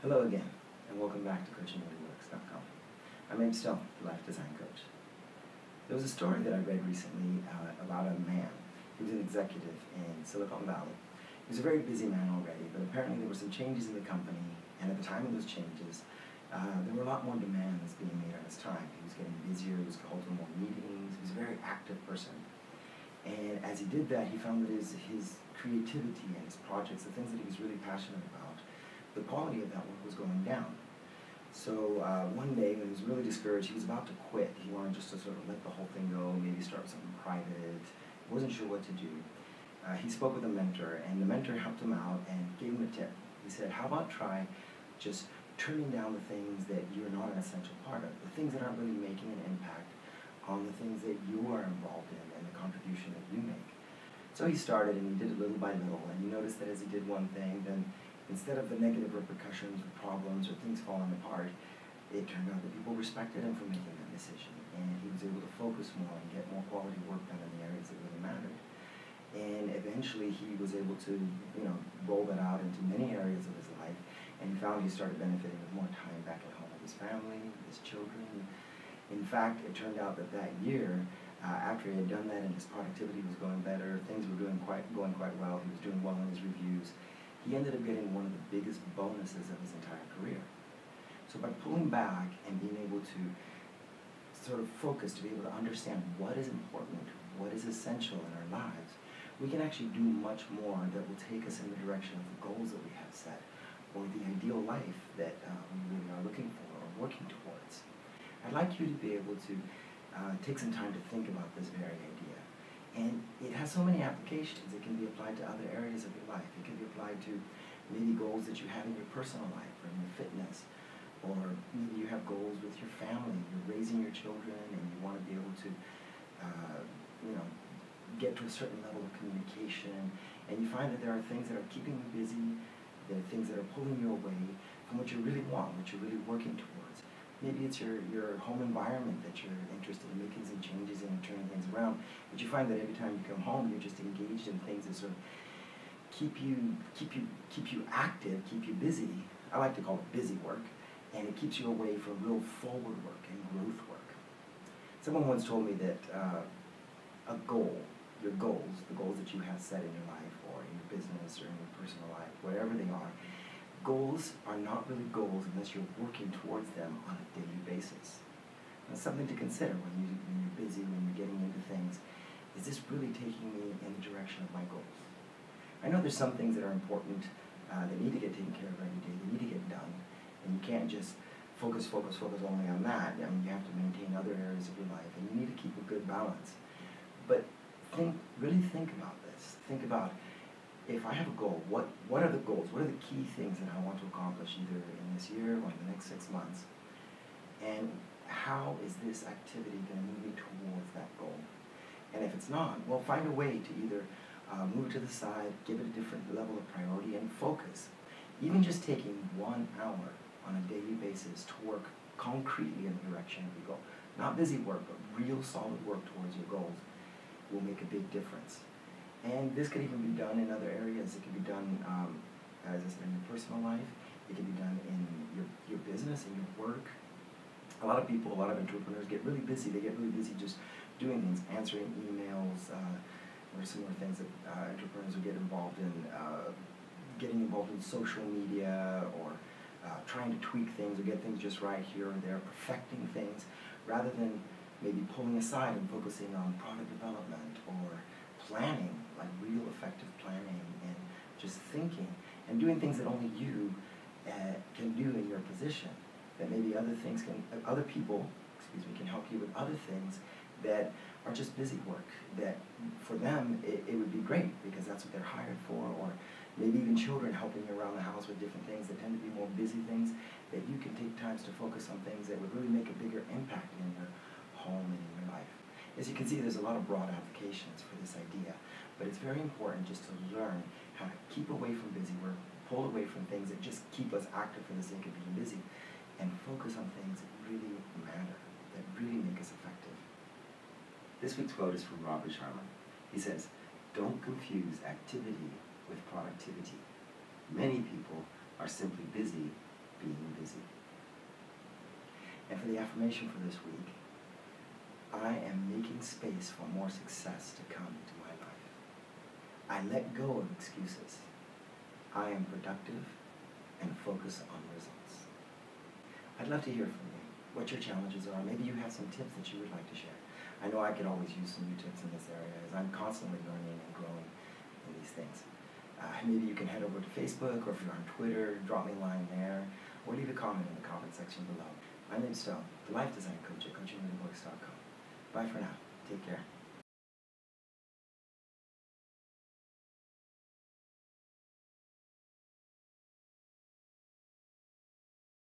Hello again, and welcome back to CoachingReallyWorks.com. I'm Abe Stone, the Life Design Coach. There was a story that I read recently about a man. He was an executive in Silicon Valley. He was a very busy man already, but apparently there were some changes in the company, and at the time of those changes, there were a lot more demands being made on his time. He was getting busier, he was holding more meetings, he was a very active person. And as he did that, he found that his creativity and his projects, the things that he was really passionate about, the quality of that work was going down. So one day when he was really discouraged, he was about to quit. He wanted just to sort of let the whole thing go, maybe start something private, wasn't sure what to do. He spoke with a mentor, and the mentor helped him out and gave him a tip. He said, how about try just turning down the things that you're not an essential part of, the things that aren't really making an impact on the things that you are involved in and the contribution that you make. So he started, and he did it little by little, and he noticed that as he did one thing, then instead of the negative repercussions or problems or things falling apart, it turned out that people respected him for making that decision, and he was able to focus more and get more quality work done in the areas that really mattered. And eventually he was able to, roll that out into many areas of his life, and he found he started benefiting with more time back at home with his family, with his children. In fact, it turned out that that year, after he had done that and his productivity was going better, things were going quite well, he was doing well in his reviews, he ended up getting one of the biggest bonuses of his entire career. So by pulling back and being able to sort of focus, to be able to understand what is important, what is essential in our lives, we can actually do much more that will take us in the direction of the goals that we have set, or the ideal life that we really are looking for or working towards. I'd like you to be able to take some time to think about this very idea. And it has so many applications. It can be applied to other areas of your life. It can be applied to maybe goals that you have in your personal life or in your fitness. Or maybe you have goals with your family. You're raising your children and you want to be able to get to a certain level of communication. And you find that there are things that are keeping you busy. There are things that are pulling you away from what you really want, what you're really working towards. Maybe it's your home environment that you're interested in making some changes in and turning things around. But you find that every time you come home, you're just engaged in things that sort of keep you active, keep you busy. I like to call it busy work, and it keeps you away from real forward work and growth work. Someone once told me that a goal, your goals, the goals that you have set in your life or in your business or in your personal life, wherever they are, goals are not really goals unless you're working towards them on a daily basis. That's something to consider when you're busy, when you're getting into things. Is this really taking me in the direction of my goals? I know there's some things that are important that need to get taken care of every day. They need to get done. And you can't just focus only on that. I mean, you have to maintain other areas of your life, and you need to keep a good balance. But really think about this. Think about, if I have a goal, what are the goals? What are the key things that I want to accomplish either in this year or in the next 6 months? And how is this activity going to move me towards that goal? And if it's not, well, find a way to either move it to the side, give it a different level of priority, and focus. Even just taking 1 hour on a daily basis to work concretely in the direction of your goal. Not busy work, but real solid work towards your goals will make a big difference. And this could even be done in other areas. It could be done, as I said, in your personal life. It can be done in your business, in your work. A lot of people, a lot of entrepreneurs get really busy. They get really busy just doing things, answering emails, or similar things that entrepreneurs will get involved in, getting involved in social media, or trying to tweak things or get things just right here or there, perfecting things, rather than maybe pulling aside and focusing on product development or planning, like real effective planning, and just thinking and doing things that only you can do in your position. That maybe other people can help you with other things that are just busy work. That for them it would be great because that's what they're hired for. Or maybe even children helping you around the house with different things that tend to be more busy things. That you can take times to focus on things that would really make a bigger impact in your home and in your life. As you can see, there's a lot of broad applications for this idea, but it's very important just to learn how to keep away from busy work, pull away from things that just keep us active for the sake of being busy, and focus on things that really matter, that really make us effective. This week's quote is from Robert Sharma. He says, "Don't confuse activity with productivity. Many people are simply busy being busy. And for the affirmation for this week, I am making space for more success to come into my life. I let go of excuses. I am productive and focus on results. I'd love to hear from you, what your challenges are. Maybe you have some tips that you would like to share. I know I could always use some new tips in this area as I'm constantly learning and growing in these things. Maybe you can head over to Facebook, or if you're on Twitter, drop me a line there, or leave a comment in the comment section below. My name's Stone, the Life Design Coach at coachingreallyworks.com. Bye for now. Take care.